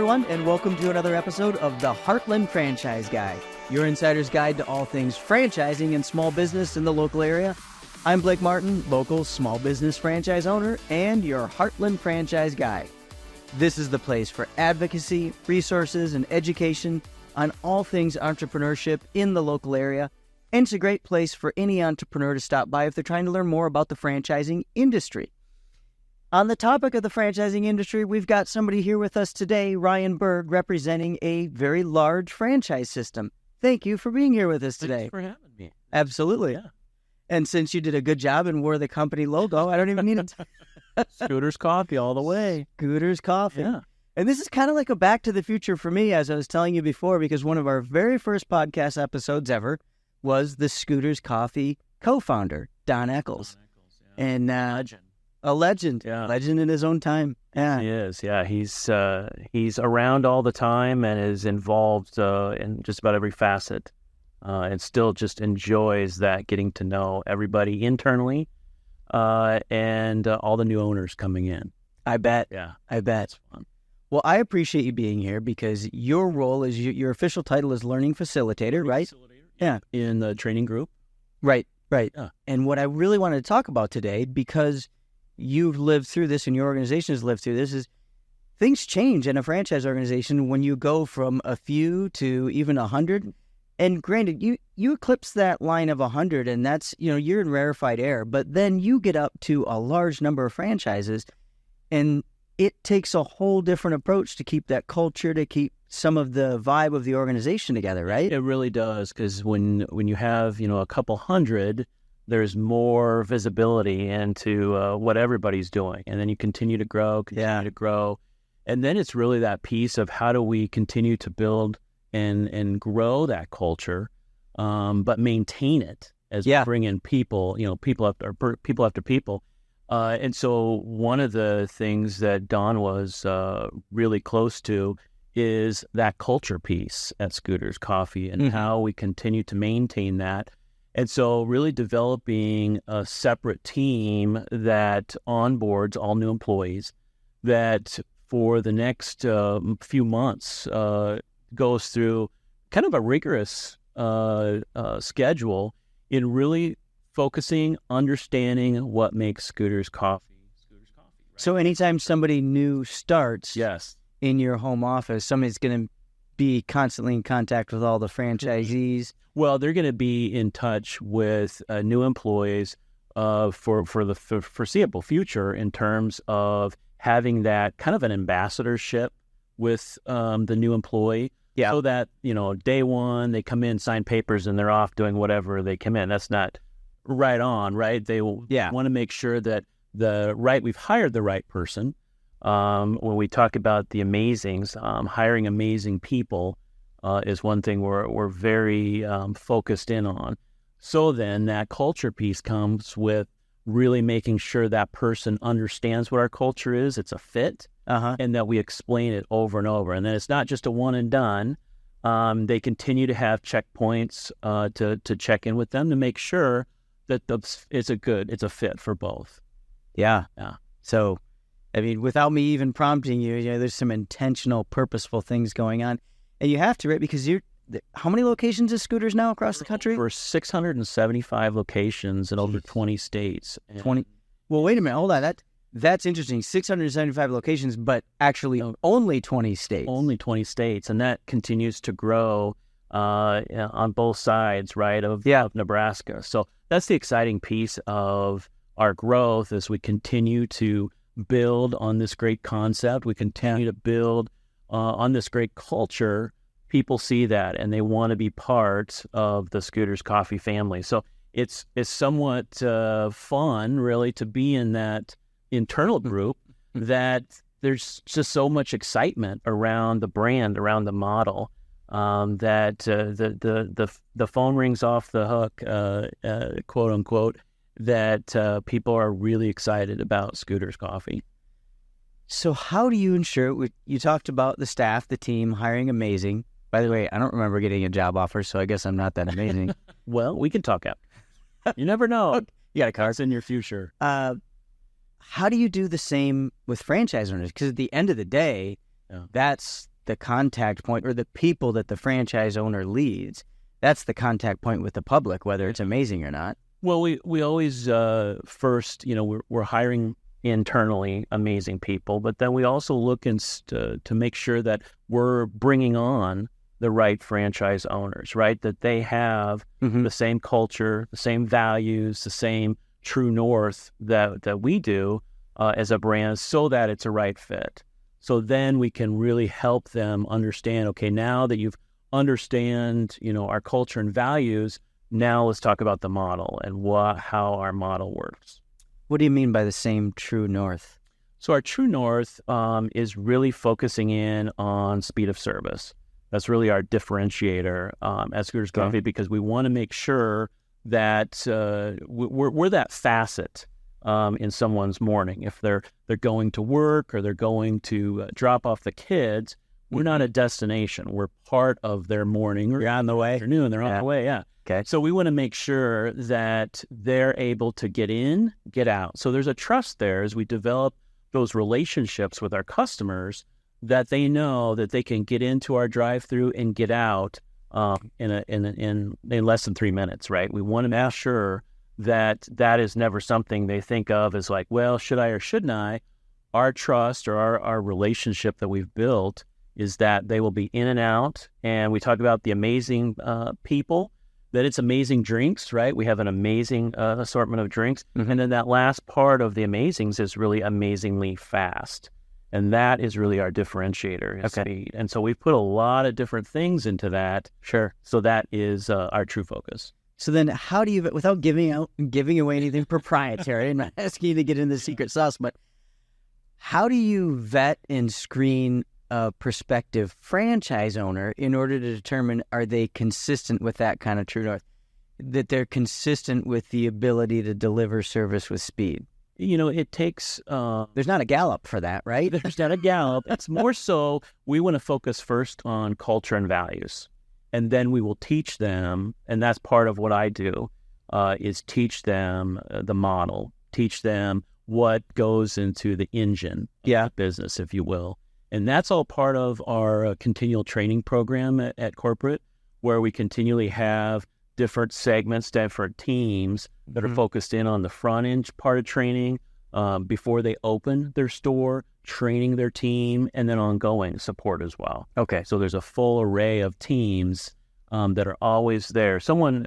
everyone, and welcome to another episode of the Heartland Franchise Guide, your insider's guide to all things franchising and small business in the local area. I'm Blake Martin, local small business franchise owner, and your Heartland Franchise Guide. This is the place for advocacy, resources, and education on all things entrepreneurship in the local area, and it's a great place for any entrepreneur to stop by if they're trying to learn more about the franchising industry. On the topic of the franchising industry, we've got somebody here with us today, Ryan Berg, representing a very large franchise system. Thank you for being here with us today. Thanks for having me. Absolutely. Yeah. And since you did a good job and wore the company logo, I don't even need it. Scooter's Coffee all the way. Scooter's Coffee. Yeah. And this is kind of like a back to the future for me, as I was telling you before, because one of our very first podcast episodes ever was the Scooter's Coffee co-founder, Don Eccles. And Legend. a legend. Yeah. Legend in his own time. Yeah. He is. Yeah. He's around all the time and is involved in just about every facet, and still just enjoys that, getting to know everybody internally, and all the new owners coming in. I bet. Yeah. I bet. It's fun. Well, I appreciate you being here because your role is, your official title is learning facilitator, right? Yeah. In the training group. Right. Yeah. And what I really wanted to talk about today, because you've lived through this and your organization has lived through this, is things change in a franchise organization when you go from a few to even 100. And granted, you eclipse that line of 100, and that's, you're in rarefied air. But then you get up to a large number of franchises, and it takes a whole different approach to keep that culture, to keep some of the vibe of the organization together, right? It really does, because when you have a couple hundred, there's more visibility into what everybody's doing, and then you continue to grow, and then it's really that piece of how do we continue to build and grow that culture, but maintain it as we bring in people, people after people. And so one of the things that Don was really close to is that culture piece at Scooter's Coffee, and how we continue to maintain that. And so really developing a separate team that onboards all new employees, that for the next few months goes through kind of a rigorous schedule in really focusing, understanding what makes Scooter's Coffee. Right? So anytime somebody new starts Yes. in your home office, somebody's going to be constantly in contact with all the franchisees. Well, they're going to be in touch with new employees for the foreseeable future, in terms of having that kind of an ambassadorship with the new employee. Yeah. So that, day one, they come in, sign papers, and they're off doing whatever they come in. That's not right on, right? They want to make sure that we've hired the right person. When we talk about the amazings, hiring amazing people is one thing we're very focused in on. So then that culture piece comes with really making sure that person understands what our culture is, it's a fit, and that we explain it over and over. And then it's not just a one and done. They continue to have checkpoints to check in with them to make sure that it's a fit for both. Yeah. So, I mean, without me even prompting you, there's some intentional, purposeful things going on. And you have to, right? Because how many locations is Scooters now across the country? For 675 locations in over 20 states. 20. Well, wait a minute. Hold on. That's interesting. 675 locations, but actually only 20 states. Only 20 states. And that continues to grow on both sides, right, of Nebraska. So that's the exciting piece of our growth, as we continue to build on this great concept. We continue to build on this great culture. People see that, and they want to be part of the Scooter's Coffee family. So it's somewhat fun, really, to be in that internal group, that there's just so much excitement around the brand, around the model, that the phone rings off the hook, quote unquote, that people are really excited about Scooter's Coffee. So how do you ensure, you talked about the staff, the team, hiring amazing. By the way, I don't remember getting a job offer, so I guess I'm not that amazing. Well, we can talk out. You never know. You got a car in your future. How do you do the same with franchise owners? Because at the end of the day, that's the contact point, or the people that the franchise owner leads. That's the contact point with the public, whether it's amazing or not. Well, we always first, we're hiring internally amazing people, but then we also look to make sure that we're bringing on the right franchise owners, right? That they have the same culture, the same values, the same true north that we do as a brand, so that it's a right fit. So then we can really help them understand, okay, now that you've understand, our culture and values, now let's talk about the model and how our model works. What do you mean by the same true north? So our true north is really focusing in on speed of service. That's really our differentiator at Scooters Coffee, because we want to make sure that we're that facet in someone's morning. If they're going to work or they're going to drop off the kids, we're not a destination. We're part of their morning or on the way. Afternoon. They're on the way, yeah. Okay. So we want to make sure that they're able to get in, get out. So there's a trust there as we develop those relationships with our customers, that they know that they can get into our drive-through and get out in less than 3 minutes, right? We want to make sure that is never something they think of as like, well, should I or shouldn't I? Our trust or our relationship that we've built is that they will be in and out. And we talk about the amazing people, that it's amazing drinks, right? We have an amazing assortment of drinks. And then that last part of the amazings is really amazingly fast. And that is really our differentiator, is speed. And so we've put a lot of different things into that. Sure. So that is our true focus. So then how do you, without giving away anything proprietary, I'm not asking you to get into the secret sauce, but how do you vet and screen a prospective franchise owner in order to determine, are they consistent with that kind of true north, that they're consistent with the ability to deliver service with speed? It takes... there's not a Gallup for that, right? There's not a Gallup. It's more so we want to focus first on culture and values, and then we will teach them, and that's part of what I do, is teach them the model, teach them what goes into the engine of the business, if you will. And that's all part of our continual training program at corporate, where we continually have different segments, different teams that are focused in on the front end part of training before they open their store, training their team, and then ongoing support as well. Okay. So there's a full array of teams that are always there.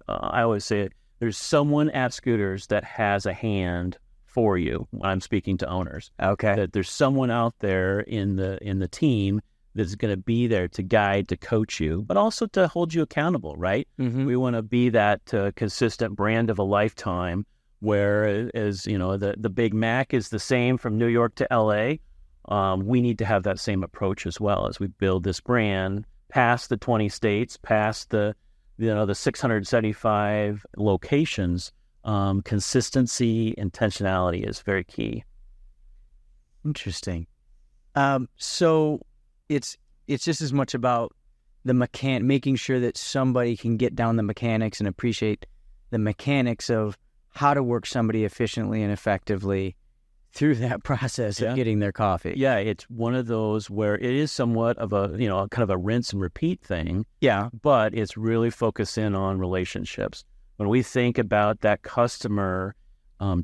I always say, there's someone at Scooters that has a hand for you when I'm speaking to owners. Okay. That there's someone out there in the team that's going to be there to guide, to coach you, but also to hold you accountable, right? We want to be that consistent brand of a lifetime, where, as the Big Mac is the same from New York to LA. We need to have that same approach as well as we build this brand past the 20 states, past the 675 locations. Consistency, intentionality is very key. Interesting. So it's just as much about the making sure that somebody can get down the mechanics and appreciate the mechanics of how to work somebody efficiently and effectively through that process of getting their coffee. Yeah, it's one of those where it is somewhat of a, kind of a rinse and repeat thing. Yeah. But it's really focused in on relationships. When we think about that customer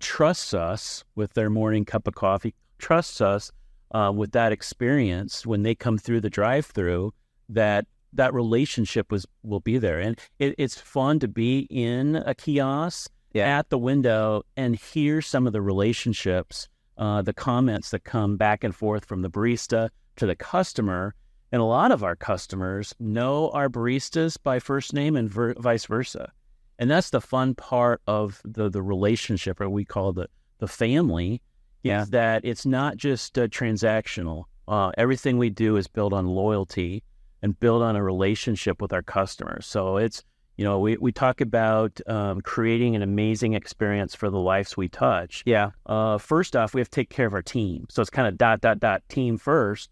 trusts us with their morning cup of coffee, trusts us with that experience when they come through the drive-through, that relationship will be there. And it's fun to be in a kiosk at the window and hear some of the relationships, the comments that come back and forth from the barista to the customer. And a lot of our customers know our baristas by first name and vice versa. And that's the fun part of the relationship, or we call the family, is that it's not just transactional. Everything we do is built on loyalty and built on a relationship with our customers. So it's, we talk about creating an amazing experience for the lives we touch. Yeah. First off, we have to take care of our team. So it's kind of ... team first,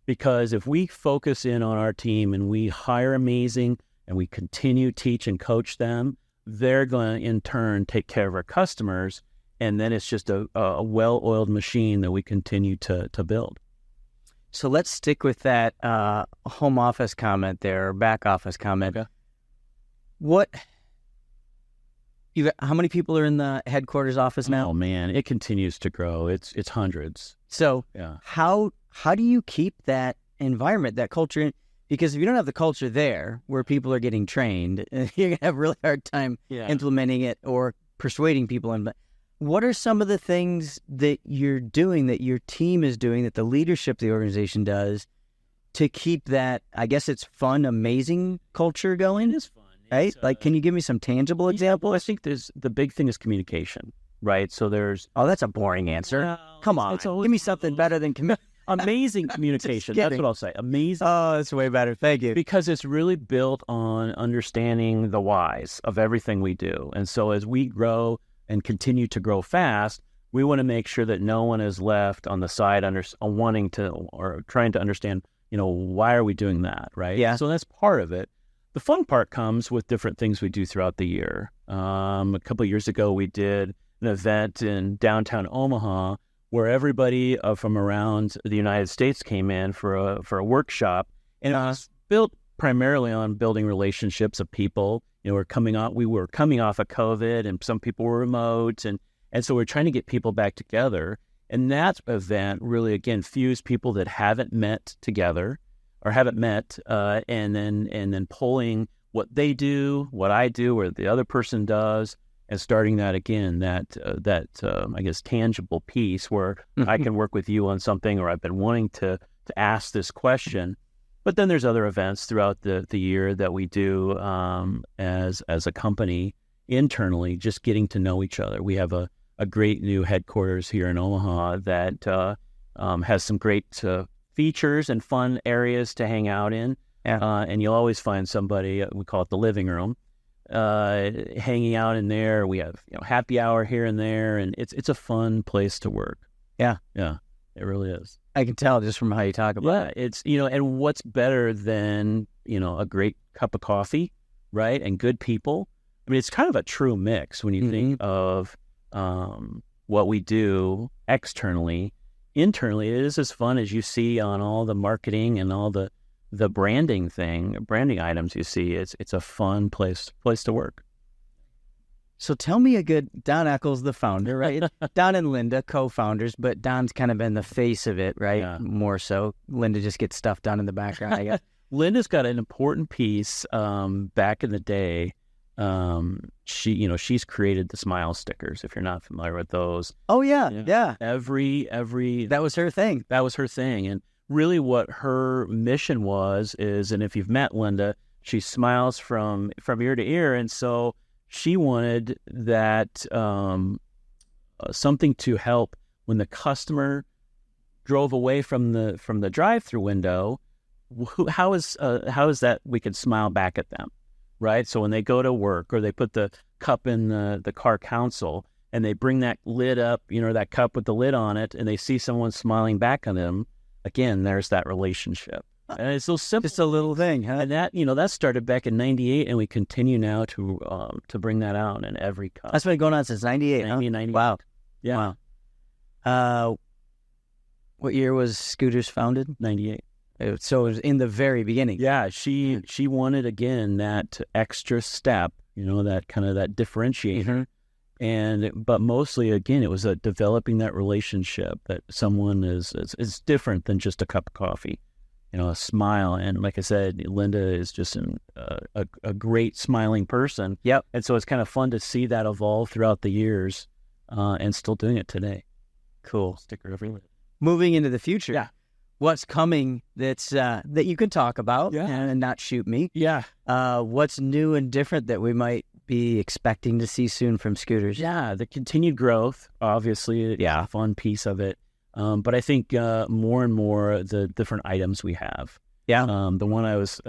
because if we focus in on our team and we hire amazing and we continue to teach and coach them, they're going to in turn take care of our customers. And then it's just a well-oiled machine that we continue to build. So let's stick with that home office comment there, or back office comment. Okay. How many people are in the headquarters office now? Oh man, it continues to grow. It's hundreds. So Yeah. how do you keep that environment, that culture? Because if you don't have the culture there where people are getting trained, you're going to have a really hard time implementing it or persuading people. But what are some of the things that you're doing, that your team is doing, that the leadership of the organization does to keep that, I guess it's fun, amazing culture going? It is fun. Right? Like, can you give me some tangible examples? Well, I think the big thing is communication, right? So there's... Oh, that's a boring answer. Well, come on. Give me something better than amazing communication. That's what I'll say. Amazing. Oh, that's way better. Thank you. Because it's really built on understanding the whys of everything we do. And so as we grow and continue to grow fast, we want to make sure that no one is left on the side wanting to or trying to understand, why are we doing that, right? Yeah. So that's part of it. The fun part comes with different things we do throughout the year. A couple of years ago, we did an event in downtown Omaha where everybody from around the United States came in for a workshop, and it was built primarily on building relationships of people. We were coming off of COVID, and some people were remote, and so we're trying to get people back together. And that event really, again, fused people that haven't met together or haven't met, and then pulling what they do, what I do, or the other person does, and starting that again, that I guess tangible piece where I can work with you on something, or I've been wanting to ask this question. But then there's other events throughout the year that we do as a company internally, just getting to know each other. We have a great new headquarters here in Omaha that has some great features and fun areas to hang out in. Yeah. And you'll always find somebody, we call it the living room, hanging out in there. We have happy hour here and there, and it's a fun place to work. Yeah. Yeah, it really is. I can tell just from how you talk about it. It's, and what's better than, a great cup of coffee, right? And good people. I mean, it's kind of a true mix when you think of what we do externally. Internally, it is as fun as you see on all the marketing and all the branding items you see. It's a fun place to work. So tell me Don Eccles, the founder, right? Don and Linda, co-founders, but Don's kind of been the face of it, right? Yeah. More so. Linda just gets stuff done in the background, I guess. Linda's got an important piece back in the day. She's created the smile stickers, if you're not familiar with those. Oh yeah. Every that was her thing. And really what her mission is, and if you've met Linda, she smiles from ear to ear, and so she wanted that something to help when the customer drove away from the drive-through window. How is that we could smile back at them, right? So when they go to work or they put the cup in the car console and they bring that lid up, that cup with the lid on it, and they see someone smiling back on them, again, there's that relationship. And it's so simple. Just a little thing, huh? And that started back in '98, and we continue now to bring that out in every cup. That's been going on since '98, huh? 98. Wow. Yeah. Wow. What year was Scooters founded? '98. So it was in the very beginning. Yeah, she wanted, again, that extra step, that kind of that differentiator. But mostly, again, it was developing that relationship that someone is different than just a cup of coffee, a smile. And like I said, Linda is just a great smiling person. Yep. And so it's kind of fun to see that evolve throughout the years and still doing it today. Cool. Sticker everywhere. Moving into the future. Yeah. What's coming that you can talk about and not shoot me? Yeah. What's new and different that we might be expecting to see soon from Scooters? Yeah, the continued growth, obviously, a fun piece of it. But I think more and more the different items we have. Yeah. The one I was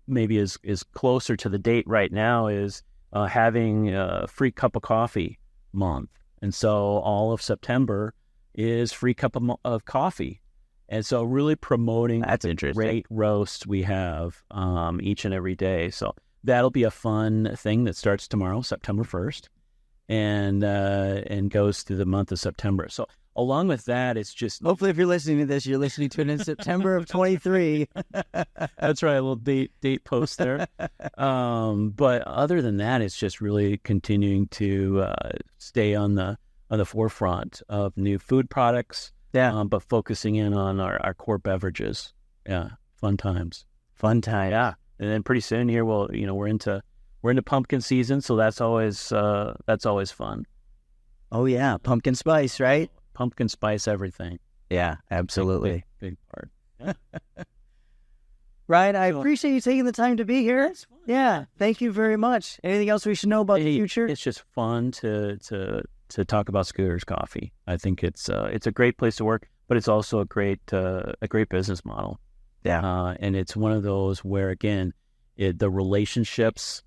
maybe is closer to the date right now is having a free cup of coffee month. And so all of September is free cup of coffee. And so really promoting the great roast we have each and every day. So that'll be a fun thing that starts tomorrow, September 1st, and goes through the month of September. So along with that, it's just hopefully if you're listening to this, you're listening to it in September of 23. That's right, a little date post there. But other than that, it's just really continuing to stay on the forefront of new food products. Yeah. But focusing in on our core beverages. Yeah. Fun times. Yeah. And then pretty soon here, we're into pumpkin season, so that's always fun. Oh yeah, pumpkin spice, right? Pumpkin spice everything. Yeah, absolutely. Big part. Yeah. Ryan, I appreciate you taking the time to be here. Yeah, thank you very much. Anything else we should know about the future? It's just fun to talk about Scooters Coffee. I think it's a great place to work, but it's also a great business model. Yeah. And it's one of those where, again, the relationships,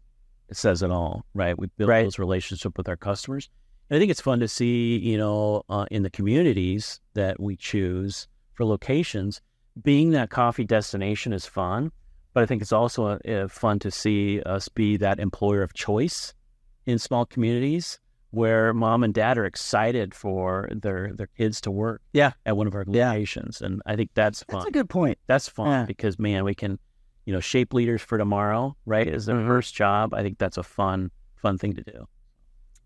it says it all, right? We build those relationships with our customers. And I think it's fun to see, in the communities that we choose for locations, being that coffee destination is fun, but I think it's also fun to see us be that employer of choice in small communities where mom and dad are excited for their kids to work at one of our locations. And I think that's fun. That's a good point. That's fun because, man, we can, shape leaders for tomorrow, right? As their first job. I think that's a fun thing to do.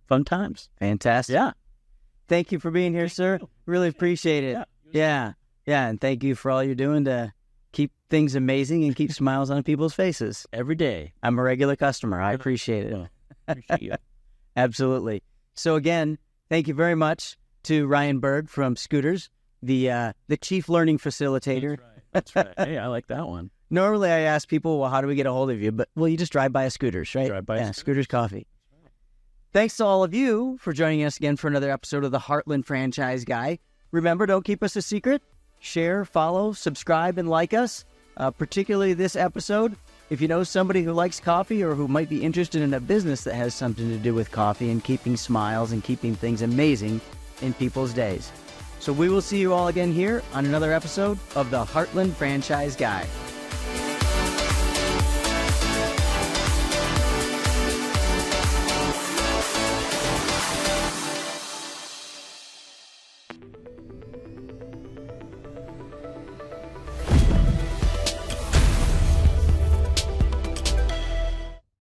Fun times. Fantastic. Yeah. Thank you for being here, sir. Really appreciate it. Yeah. And thank you for all you're doing to keep things amazing and keep smiles on people's faces. Every day. I'm a regular customer. I appreciate it. Well, appreciate you. Absolutely. So again, thank you very much to Ryan Berg from Scooters, the chief learning facilitator. That's right. Hey, I like that one. Normally I ask people, well, how do we get a hold of you? But, you just drive by a Scooters, right? Drive by Scooters Coffee. Thanks to all of you for joining us again for another episode of the Heartland Franchise Guy. Remember, don't keep us a secret. Share, follow, subscribe, and like us, particularly this episode. If you know somebody who likes coffee or who might be interested in a business that has something to do with coffee and keeping smiles and keeping things amazing in people's days. So we will see you all again here on another episode of the Heartland Franchise Guy.